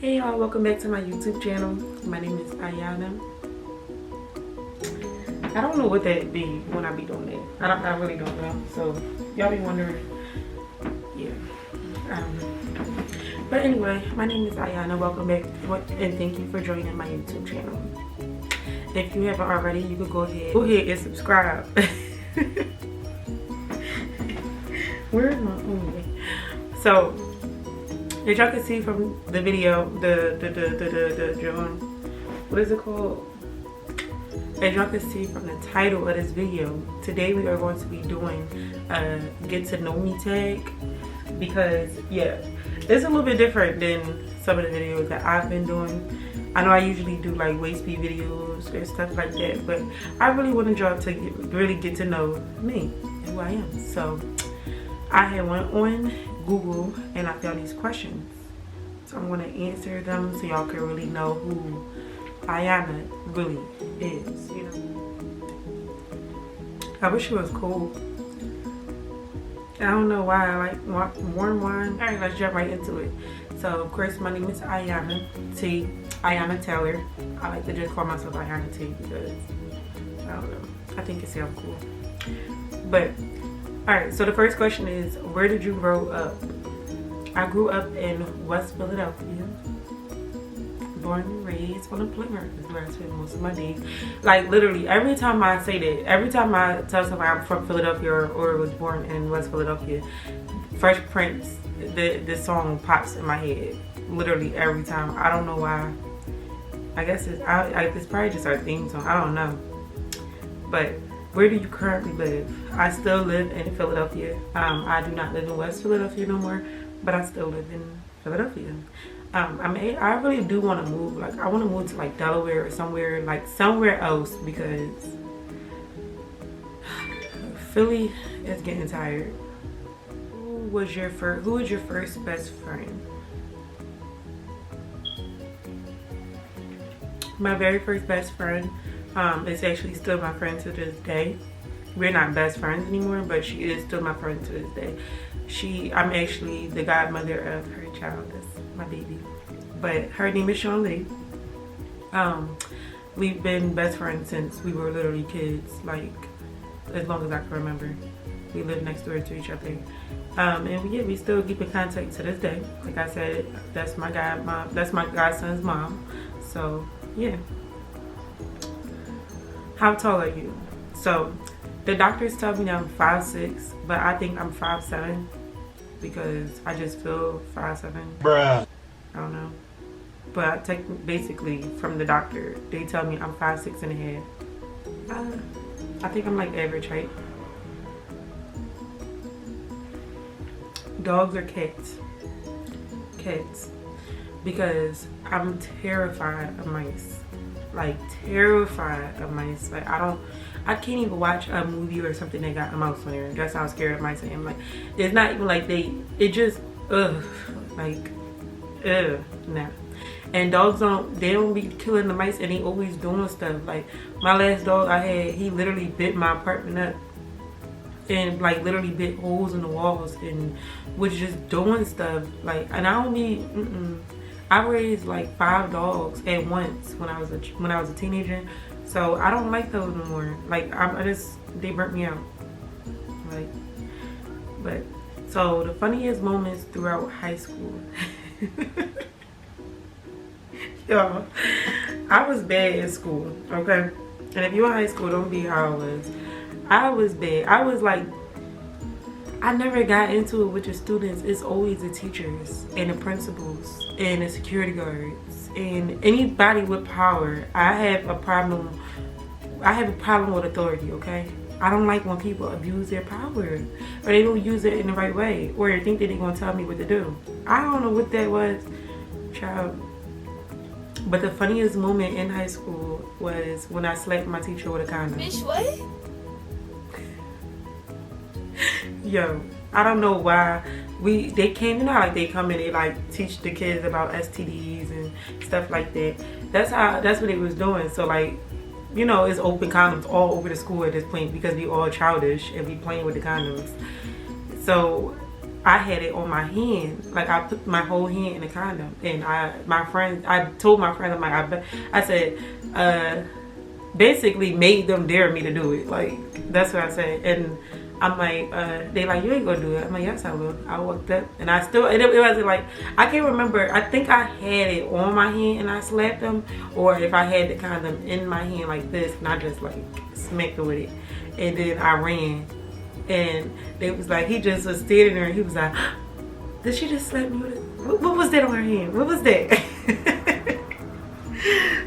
Hey y'all, welcome back to my YouTube channel. My name is Iyanna. I don't know what that be when I be doing that. I really don't know. So y'all be wondering. Yeah, I don't know. But anyway, my name is Iyanna. Welcome back and thank you for joining my YouTube channel. If you haven't already, you could go ahead and subscribe. Where is my phone? So as y'all can see from the video, what is it called? As y'all can see from the title of this video, today we are going to be doing a get to know me tag, because yeah, it's a little bit different than some of the videos that I've been doing. I know I usually do like waist bead videos or stuff like that, but I really wanted y'all to really get to know me, who I am. So I had went on Google and I found these questions, so I'm going to answer them so y'all can really know who Iyanna really is, you know. I wish it was cold. I don't know why I like warm wine. Alright, let's jump right into it. So of course my name is Iyanna T. Iyanna Taylor. I like to just call myself Iyanna T because I don't know, I think it sounds cool. But alright, so the first question is, where did you grow up? I grew up in West Philadelphia. Born and raised on a Plymouth is where I spend most of my days. Like literally, every time I say that, every time I tell somebody I'm from Philadelphia or was born in West Philadelphia, Fresh Prince, the song pops in my head. Literally every time. I don't know why. I guess it's probably just our theme song. I don't know. But where do you currently live? I still live in Philadelphia. I do not live in West Philadelphia no more, but I still live in Philadelphia. I really do want to move. Like I want to move to like Delaware or somewhere else, because Philly is getting tired. Who was your first best friend? My very first best friend is actually still my friend to this day. We're not best friends anymore, but she is still my friend to this day. I'm actually the godmother of her child. That's my baby. But her name is Sean Lee. We've been best friends since we were literally kids, like as long as I can remember. We live next door to each other. And we still keep in contact to this day. Like I said, that's my godson's mom. So yeah. How tall are you? So the doctors tell me that I'm 5'6", but I think I'm 5'7", because I just feel 5'7". Bruh. I don't know. But basically from the doctor, they tell me I'm 5'6" and a half. I think I'm like average height. Dogs or cats? Cats. Because I'm terrified of mice. Like terrified of mice. Like I can't even watch a movie or something that got a mouse on there. That's how scared of mice I am. Like it's not even like it just nah. And dogs don't be killing the mice, and they always doing stuff. Like my last dog I had, he literally bit my apartment up and like literally bit holes in the walls and was just doing stuff. Like, and I don't be I raised like 5 dogs at once when I was a teenager, so I don't like those no more. Like they burnt me out. Like, but so the funniest moments throughout high school. Y'all, I was bad in school, okay? And if you're in high school, don't be how I was. I was bad. I was like, I never got into it with the students. It's always the teachers and the principals and the security guards and anybody with power. I have a problem with authority, okay? I don't like when people abuse their power or they don't use it in the right way or think that they're gonna tell me what to do. I don't know what that was, child. But the funniest moment in high school was when I slapped my teacher with a condom. Bitch, what? Yo, I don't know why they came, you know, like they come and they like teach the kids about STDs and stuff like that. That's what they was doing. So like, you know, it's open condoms all over the school at this point because we all childish and we playing with the condoms. So I had it on my hand. Like I put my whole hand in the condom, and I told my friend, I'm like, I said, basically made them dare me to do it. Like that's what I said. And I'm like, they like, you ain't gonna do it. I'm like, yes I will. I walked up and I still, and it wasn't like, I can't remember. I think I had it on my hand and I slapped them, or if I had the condom in my hand like this and I just like smacked it with it, and then I ran. And they was like, he just was standing there and he was like, did she just slap me with it? What was that on her hand? What was that?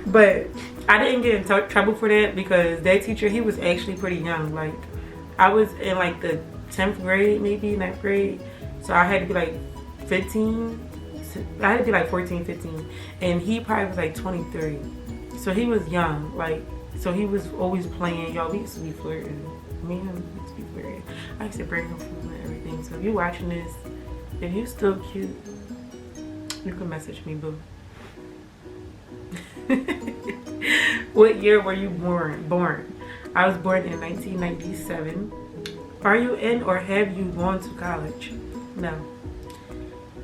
But I didn't get in trouble for that because that teacher, he was actually pretty young. Like I was in like the 10th grade, maybe 9th grade. So I had to be like 15. I had to be like 14, 15. And he probably was like 23. So he was young. Like, so he was always playing. Y'all, we used to be flirting. Me and him used to be flirting. I used to bring him food and everything. So if you're watching this, if you're still cute, you can message me, boo. What year were you born? I was born in 1997. Are you in or have you gone to college? No.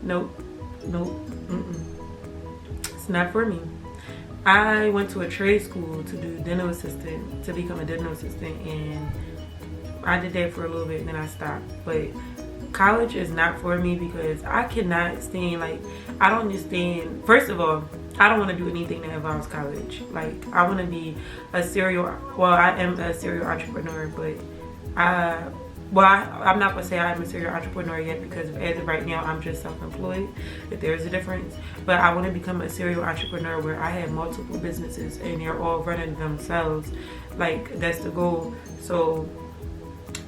Nope. It's not for me. I went to a trade school to do dental assistant, to become a dental assistant, and I did that for a little bit and then I stopped. But college is not for me because I cannot stand, like, I don't understand. First of all, I don't want to do anything that involves college. Like, I want to be I am a serial entrepreneur, but I'm not going to say I'm a serial entrepreneur yet because as of right now, I'm just self-employed, if there's a difference. But I want to become a serial entrepreneur where I have multiple businesses and they're all running themselves. Like, that's the goal. So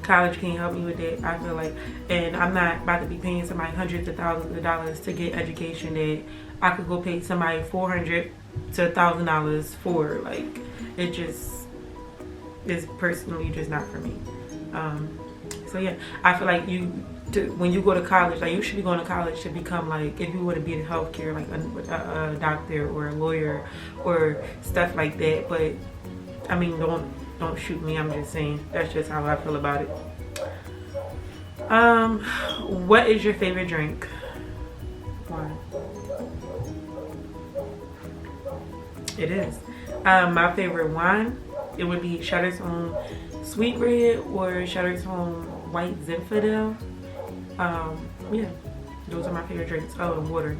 college can't help me with that, I feel like. And I'm not about to be paying somebody hundreds of thousands of dollars to get education that I could go pay somebody $400 to $1,000 for. Like, it just is personally just not for me. So yeah, I feel like when you go to college, like, you should be going to college to become, like, if you want to be in healthcare, like a doctor or a lawyer or stuff like that. But I mean, don't shoot me, I'm just saying, that's just how I feel about it. What is your favorite drink? Wine. It is. My favorite wine, it would be Shutter's Own Sweet Red or Shutter's Own White Zinfandel. Yeah, those are my favorite drinks. Oh, and water.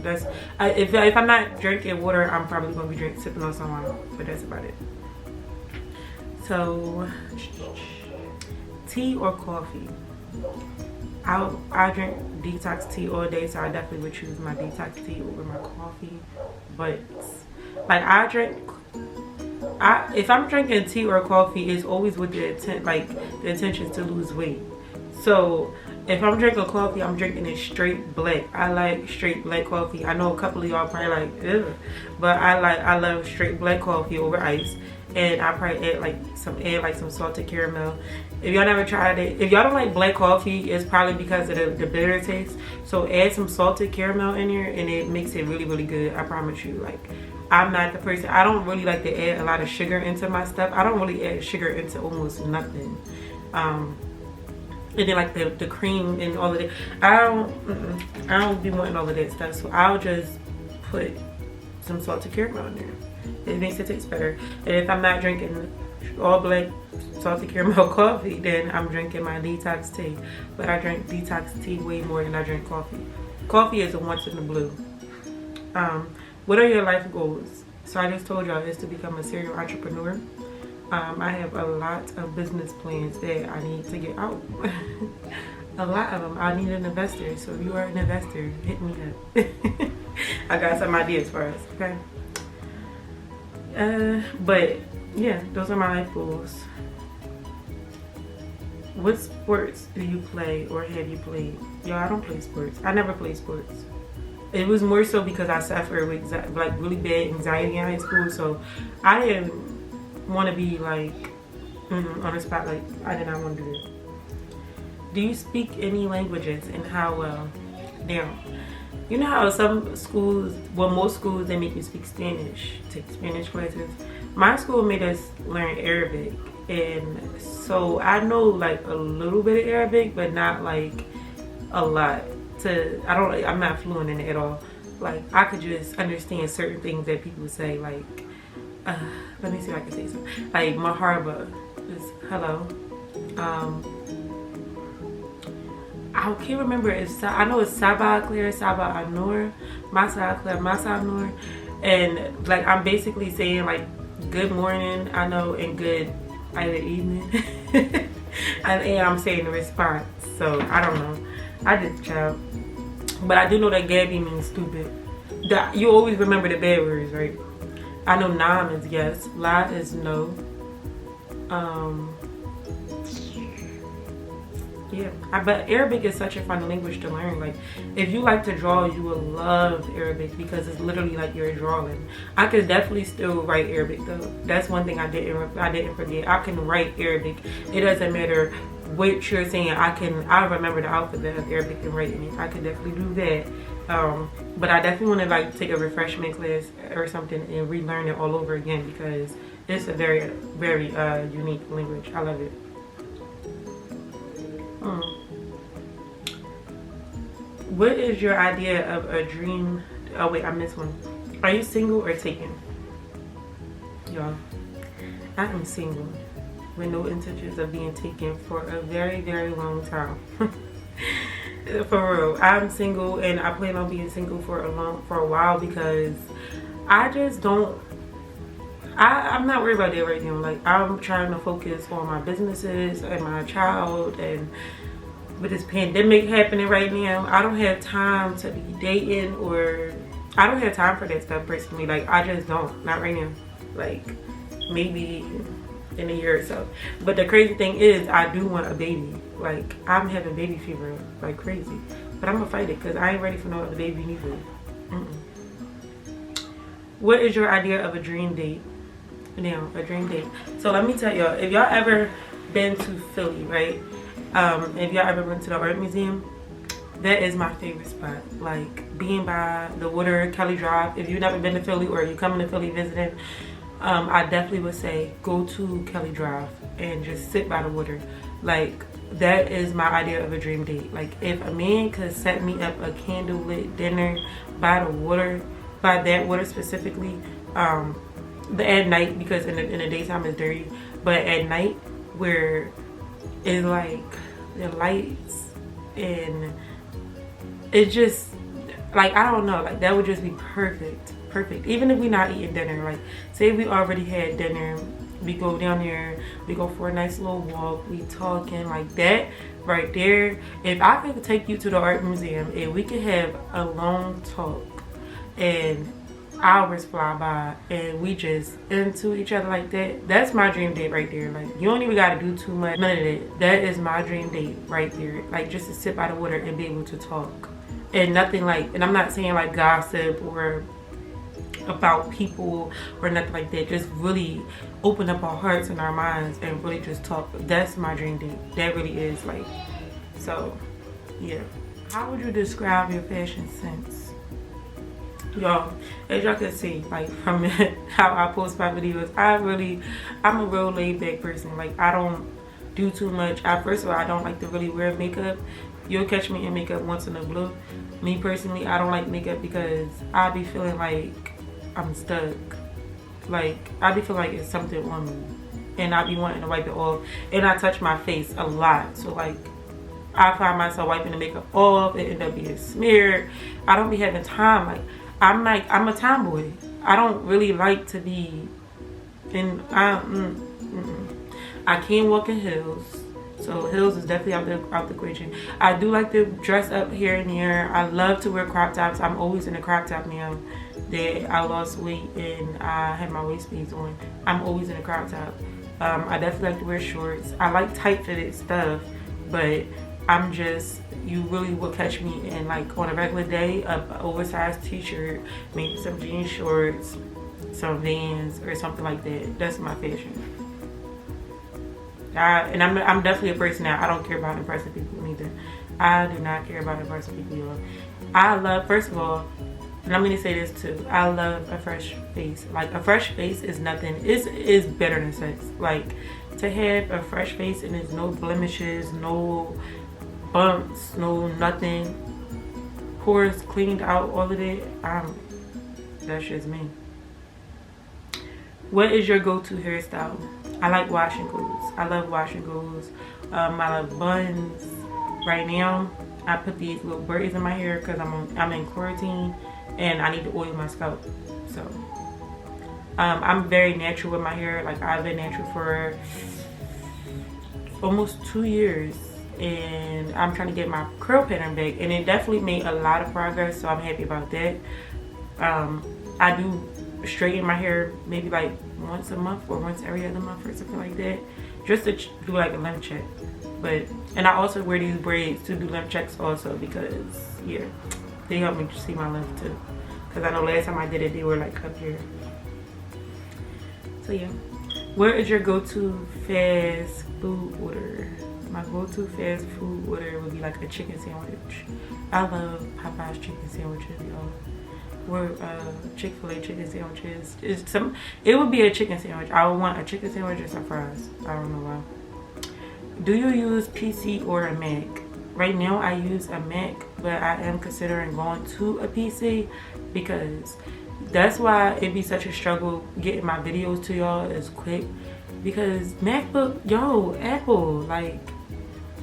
That's if I'm not drinking water, I'm probably gonna be sipping on some wine, but that's about it. So, tea or coffee? I drink detox tea all day, so I definitely would choose my detox tea over my coffee. But like, if I'm drinking tea or coffee, it's always with the intention to lose weight. So if I'm drinking coffee, I'm drinking it straight black. I like straight black coffee. I know a couple of y'all probably like, ugh, but I love straight black coffee over ice. And I probably add some salted caramel. If y'all never tried it, if y'all don't like black coffee, it's probably because of the bitter taste. So add some salted caramel in here and it makes it really, really good. I promise you. Like, I'm not the person, I don't really like to add a lot of sugar into my stuff. I don't really add sugar into almost nothing. And then like the cream and all of that, I don't be wanting all of that stuff. So I'll just put some salted caramel in there. It makes it taste better. And if I'm not drinking all black salted caramel coffee, then I'm drinking my detox tea. But I drink detox tea way more than I drink coffee. Coffee is a once in the blue. What are your life goals? So I just told y'all is to become a serial entrepreneur. I have a lot of business plans that I need to get out. A lot of them. I need an investor. So if you are an investor, hit me up. I got some ideas for us, okay? But yeah, those are my life goals. What sports do you play or have you played? Yo, I don't play sports. I never play sports. It was more so because I suffered with like really bad anxiety in high school, so I didn't want to be like on the spot. Like, I did not want to do it. Do you speak any languages and how well? Now, you know how some schools, well, most schools, they make you speak Spanish, take Spanish classes. My school made us learn Arabic, and so I know like a little bit of Arabic, but not like a lot. I'm not fluent in it at all. Like, I could just understand certain things that people say, like, let me see if I can say something. Like, Mahaba is hello. I can't remember if I know it's Sabah Clear, Sabah Anur, Masa Clear, Masa Anur. And like, I'm basically saying like good morning, I know, and good either evening. and I'm saying the response. So I don't know. I just child. But I do know that Gabby means stupid. You always remember the bad words, right? I know Nam is yes, La is no. Yeah, but Arabic is such a fun language to learn. Like, if you like to draw, you will love Arabic because it's literally like you're drawing. I could definitely still write Arabic though. That's one thing I didn't forget. I can write Arabic. It doesn't matter what you're saying. I remember the alphabet of Arabic and writing it. I could definitely do that. But I definitely want to like take a refreshment class or something and relearn it all over again because it's a very, very unique language. I love it. What is your idea of a dream? Oh wait, I missed one. Are you single or taken? Y'all, I am single with no intentions of being taken for a very, very long time. For real, I'm single and I plan on being single for a while because I just don't. I'm not worried about that right now. Like, I'm trying to focus on my businesses and my child, and with this pandemic happening right now, I don't have time to be dating, or I don't have time for that stuff personally. Like, I just don't. Not right now. Like, maybe in a year or so. But the crazy thing is, I do want a baby. Like, I'm having baby fever like crazy. But I'm gonna fight it because I ain't ready for no other baby neither. What is your idea of a dream date? Now, a dream date. So let me tell y'all, if y'all ever been to Philly, right? If y'all ever went to the art museum, that is my favorite spot. Like, being by the water, Kelly Drive. If you've never been to Philly or you're coming to Philly visiting, I definitely would say go to Kelly Drive and just sit by the water. Like, that is my idea of a dream date. Like, if a man could set me up a candlelit dinner by the water, by that water specifically, at night, because in the daytime it's dirty, but at night where it's like the lights and it's just like, I don't know, like that would just be perfect. Even if we're not eating dinner, like say we already had dinner, we go down there, we go for a nice little walk, we talking, like that right there. If I could take you to the art museum and we could have a long talk and hours fly by and we just into each other like that, that's my dream date right there. Like, you don't even gotta do too much, none of that. That is my dream date right there. Like, just to sit by the water and be able to talk and nothing like, and I'm not saying like gossip or about people or nothing like that. Just really open up our hearts and our minds and really just talk. That's my dream date. That really is. Like, so yeah. How would you describe your fashion sense? Y'all, as y'all can see, like from how I post my videos, I'm a real laid back person. Like, I don't do too much. First of all, I don't like to really wear makeup. You'll catch me in makeup once in a blue. Me personally, I don't like makeup because I be feeling like I'm stuck. Like, I be feeling like it's something on me and I be wanting to wipe it off, and I touch my face a lot, so like I find myself wiping the makeup off, it end up being smeared. I don't be having time. Like, I'm a tomboy. I don't really like to be in, I can't walk in heels. So heels is definitely out the equation. I do like to dress up here and there. I love to wear crop tops. I'm always in a crop top now that I lost weight and I had my waistbeads on. I'm always in a crop top. I definitely like to wear shorts. I like tight fitted stuff, but I'm just, you really will catch me in, like, on a regular day, an oversized t-shirt, maybe some jean shorts, some Vans or something like that. That's my fashion. And I'm definitely a person that I don't care about impressing people either. I do not care about impressing people, y'all. I love, first of all, and I'm gonna say this too, I love a fresh face. Like, a fresh face is nothing, is better than sex. Like, to have a fresh face and there's no blemishes, no bumps, no nothing. Pores cleaned out, all of it. That's just me. What is your go-to hairstyle? I like wash and goes. I love wash and goes. I love buns. Right now, I put these little braids in my hair because I'm in quarantine and I need to oil my scalp. So I'm very natural with my hair. Like, I've been natural for almost 2 years, and I'm trying to get my curl pattern back, and it definitely made a lot of progress, so I'm happy about that. I do straighten my hair maybe like once a month or once every other month or something like that, just to do like a length check. And I also wear these braids to do length checks also, because yeah, they help me see my length too, because I know last time I did it they were like up here. So yeah, where is your go-to fast food order? My go-to fast food order would be like a chicken sandwich. I love Popeye's chicken sandwiches, y'all. Or Chick-fil-A chicken sandwiches. It would be a chicken sandwich. I would want a chicken sandwich or some fries. I don't know why. Do you use PC or a Mac? Right now I use a Mac, but I am considering going to a PC, because that's why it'd be such a struggle getting my videos to y'all as quick. Because MacBook, yo, Apple, like,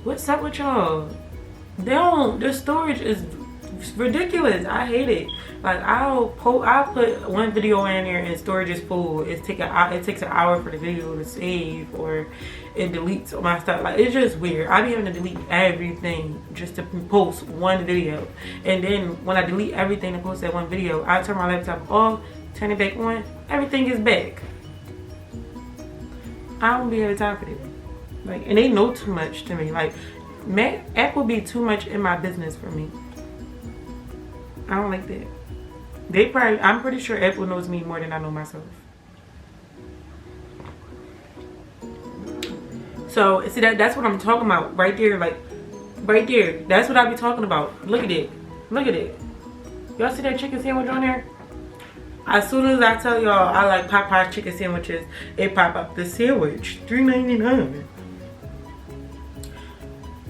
what's up with y'all? Their storage is ridiculous. I hate it. Like, I'll put one video in there and storage is full. It takes an hour for the video to save, or it deletes all my stuff. Like, it's just weird. I be having to delete everything just to post one video, and then when I delete everything to post that one video, I turn my laptop off, turn it back on, everything is back. I don't be having time for that. Like, and they know too much to me. Like, Apple be too much in my business for me. I don't like that. I'm pretty sure Apple knows me more than I know myself. So, see, that's what I'm talking about right there. Like, right there. That's what I be talking about. Look at it. Look at it. Y'all see that chicken sandwich on there? As soon as I tell y'all I like Popeye's chicken sandwiches, it pop up the sandwich, $3.99.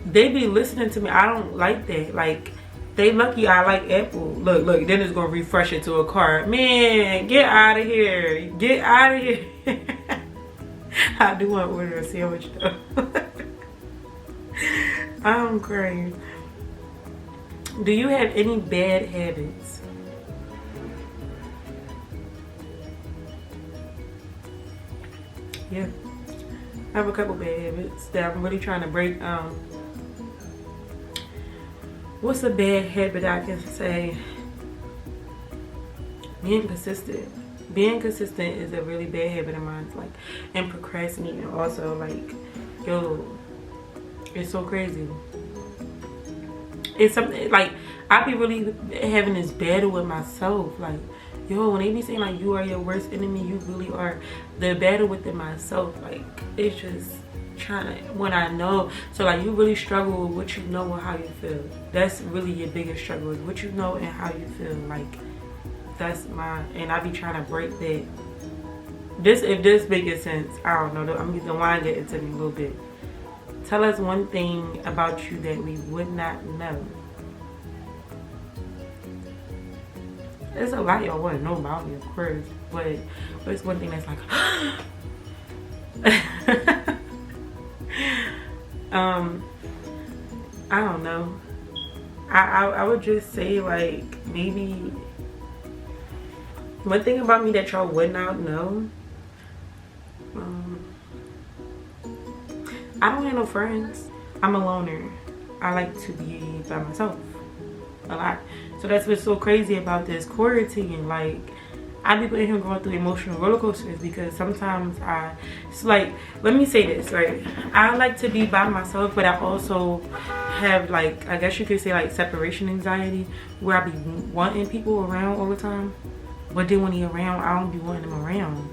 They be listening to me. I don't like that. Like, they lucky I like Apple. Look, then it's gonna refresh it to a card. Man, get out of here. Get out of here. I do want to order a sandwich though. I'm crying. Do you have any bad habits? Yeah, I have a couple bad habits that I'm really trying to break. What's a bad habit I can say? Being consistent. Being consistent is a really bad habit of mine. Like, and procrastinating also. Like, yo, it's so crazy. It's something like I be really having this battle with myself. Like, yo, when they be saying like you are your worst enemy, you really are. The battle within myself, like, it's just trying to, when I know. So like, you really struggle with what you know and how you feel. That's really your biggest struggle, is what you know and how you feel. Like, that's mine, and I be trying to break that. If this makes sense, I don't know. I'm getting the wine getting to me a little bit. Tell us one thing about you that we would not know. There's a lot y'all want to know about me, of course, but it's one thing that's like, I don't know. I would just say, like, maybe one thing about me that y'all would not know. I don't have no friends. I'm a loner. I like to be by myself a lot. So that's what's so crazy about this quarantine. Like, I be putting him going through emotional roller coasters, because sometimes it's like, let me say this, right? I like to be by myself, but I also have, like, I guess you could say, like, separation anxiety, where I be wanting people around all the time, but then when he around, I don't be wanting them around.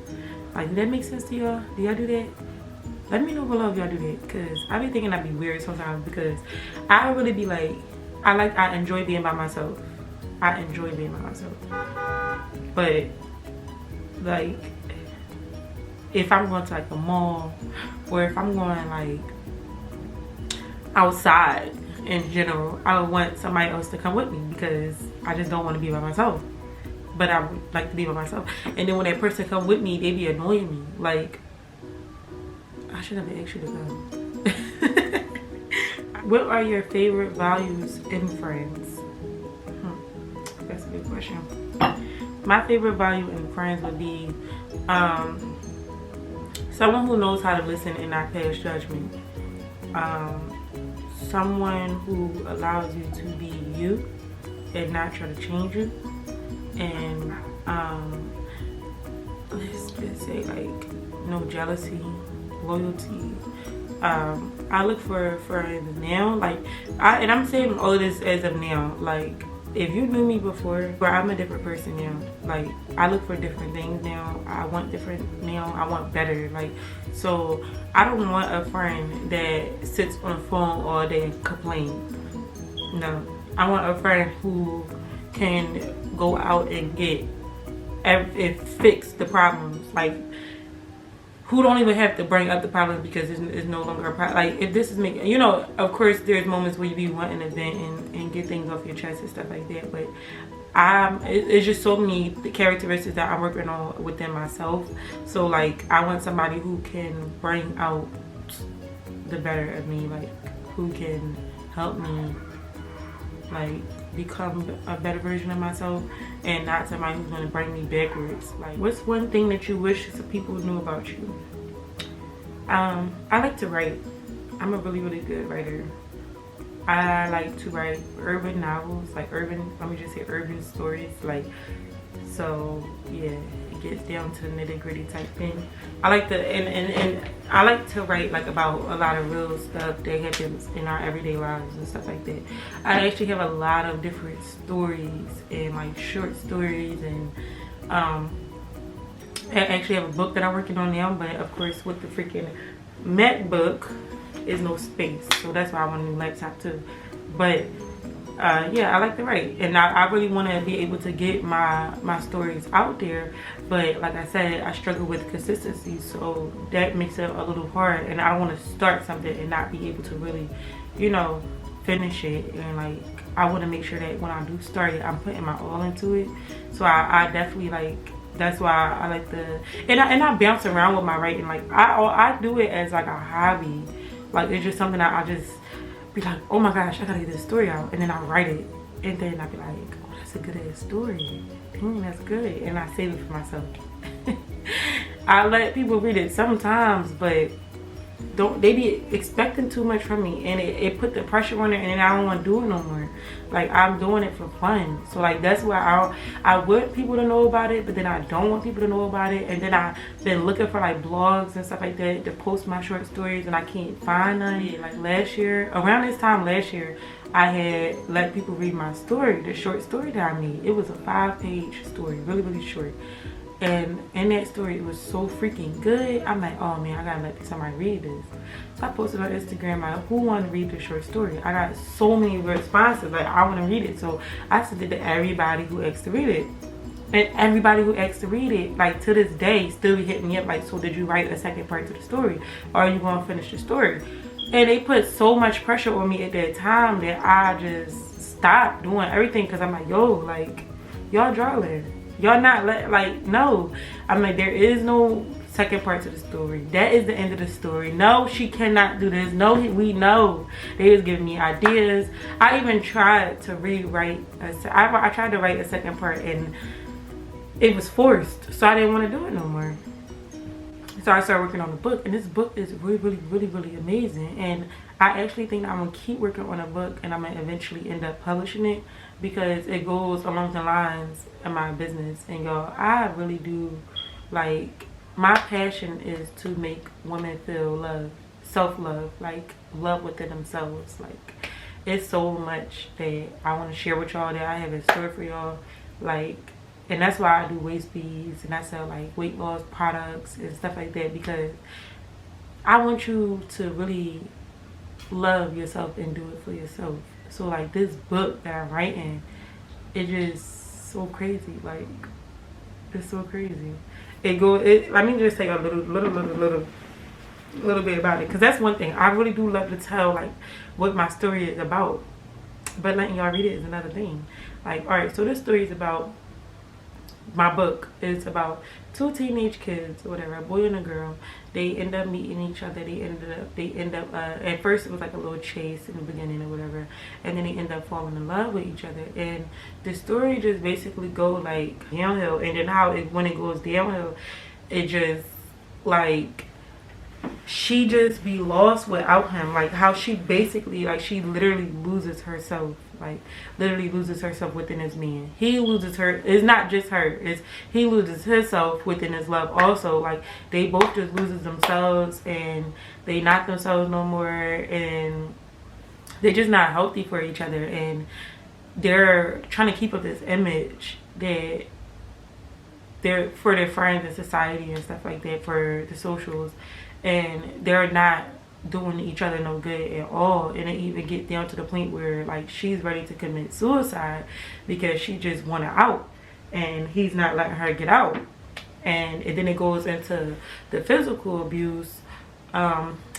Like, does that make sense to y'all? Do y'all do that? Let me know below if y'all do that, because I be thinking I'd be weird sometimes, because I really be like, I enjoy being by myself. I enjoy being by myself. But, like, if I'm going to, like, the mall, or if I'm going, like, outside, in general, I would want somebody else to come with me because I just don't want to be by myself. But I would like to be by myself. And then when that person come with me, they be annoying me. Like, I should have asked you to come. What are your favorite values in friends? That's a good question. My favorite value in friends would be someone who knows how to listen and not pass judgment. Someone who allows you to be you and not try to change you. And let's just say, like, no jealousy, loyalty. I look for friends now, like, and I'm saying all of this as of now. Like, if you knew me before, but I'm a different person now. Like, I look for different things now. I want different now. I want better. Like, so I don't want a friend that sits on the phone all day and complain. No, I want a friend who can go out and get and fix the problems. Like, who don't even have to bring up the problem because it's no longer a problem. Like, if this is making, you know, of course there's moments where you be wanting to vent and get things off your chest and stuff like that, but it's just so many characteristics that I'm working on within myself. So, like, I want somebody who can bring out the better of me, like, who can help me, like, become a better version of myself, and not somebody who's going to bring me backwards. Like, what's one thing that you wish some people knew about you? I like to write. I'm a really good writer. I like to write urban novels, like urban stories. Like, so yeah, it gets down to the nitty-gritty type thing. I like to and I like to write, like, about a lot of real stuff that happens in our everyday lives and stuff like that. I actually have a lot of different stories and, like, short stories, and I actually have a book that I'm working on now, but of course with the freaking MacBook is no space, so that's why I want a new laptop too. But yeah, I like to write, and I really want to be able to get my stories out there, but like I said, I struggle with consistency, so that makes it a little hard. And I want to start something and not be able to really, you know, finish it. And, like, I want to make sure that when I do start it, I'm putting my all into it. So I definitely, like, that's why I like to, and I bounce around with my writing. Like, I do it as, like, a hobby. Like, it's just something that I just be like, oh my gosh, I gotta get this story out, and then I write it, and then I be like, oh, that's a good ass story. Dang, that's good. And I save it for myself. I let people read it sometimes, but they be expecting too much from me, and it put the pressure on it, and then I don't want to do it no more. Like, I'm doing it for fun. So, like, that's why I want people to know about it, but then I don't want people to know about it. And then I've been looking for, like, blogs and stuff like that to post my short stories, and I can't find none. Like, last year, around this time last year, I had let people read my story, the short story that I made. It was a 5-page story, really short. And in that story, it was so freaking good. I'm like, oh man, I gotta let somebody read this. So I posted on Instagram, like, who want to read the short story? I got so many responses, like, I want to read it. So I sent it to everybody who asked to read it. And everybody who asked to read it, like, to this day, still be hitting me up, like, so did you write a second part to the story? Or are you going to finish the story? And they put so much pressure on me at that time that I just stopped doing everything, because I'm like, yo, like, y'all drawing. Y'all not like, no. I'm like, there is no second part to the story. That is the end of the story. No, she cannot do this. No, we know. They was giving me ideas. I even tried to rewrite. I tried to write a second part, and it was forced. So I didn't want to do it no more. So I started working on the book, and this book is really amazing. And I actually think that I'm gonna keep working on a book, and I'm gonna eventually end up publishing it, because it goes along the lines of my business. And y'all, I really do, like, my passion is to make women feel love, self-love, like love within themselves. Like, it's so much that I want to share with y'all, that I have in store for y'all. Like, and that's why I do waistbeads, and I sell, like, weight loss products and stuff like that, because I want you to really love yourself and do it for yourself. So, like, this book that I'm writing, it just so crazy. Like, it's so crazy. Let me just take a little a little bit about it, because that's one thing I really do love to tell, like what my story is about, but letting y'all read it is another thing. Like, all right, so this story is about, my book is about two teenage kids or whatever, a boy and a girl. They end up meeting each other. They end up at first it was like a little chase in the beginning or whatever, and then they end up falling in love with each other. And the story just basically go like downhill, and then how it, when it goes downhill, it just like she just be lost without him. Like how she basically, like she literally loses herself, like literally loses herself within his man. He loses her, it's not just her, it's he loses himself within his love also. Like they both just loses themselves, and they not themselves no more, and they're just not healthy for each other, and they're trying to keep up this image that they're for their friends and society and stuff like that, for the socials, and they're not doing each other no good at all. And it even get down to the point where like she's ready to commit suicide because she just wanted out, and he's not letting her get out. And then it goes into the physical abuse.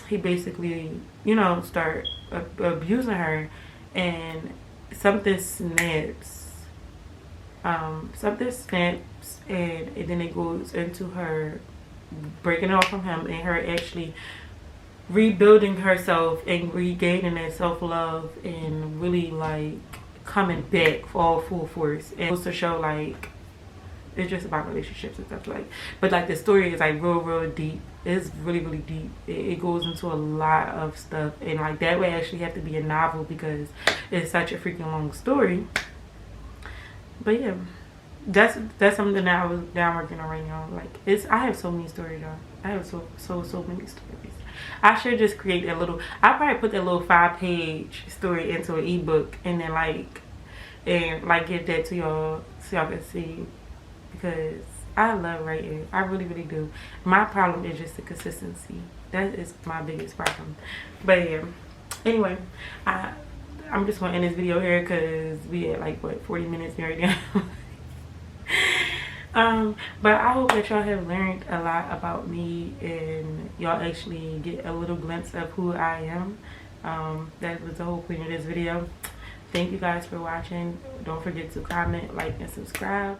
He basically, you know, start abusing her, and something snaps. Something snaps, and then it goes into her breaking off from him, and her actually rebuilding herself and regaining that self-love, and really like coming back for all full force. And it goes to show like it's just about relationships and stuff, like, but like the story is like real deep. It's really deep. It goes into a lot of stuff, and like that would actually have to be a novel because it's such a freaking long story. But yeah, that's something that I'm working on right now. Like I have so many stories, y'all. I have so many stories. I should just create a little, I'll probably put that little 5-page story into an ebook, and then like get that to y'all so y'all can see, because I love writing. I really do. My problem is just the consistency. That is my biggest problem. But yeah, anyway, I'm just gonna end this video here because we at like what 40 minutes right now. But I hope that y'all have learned a lot about me, and y'all actually get a little glimpse of who I am. That was the whole point of this video. Thank you guys for watching. Don't forget to comment, like, and subscribe.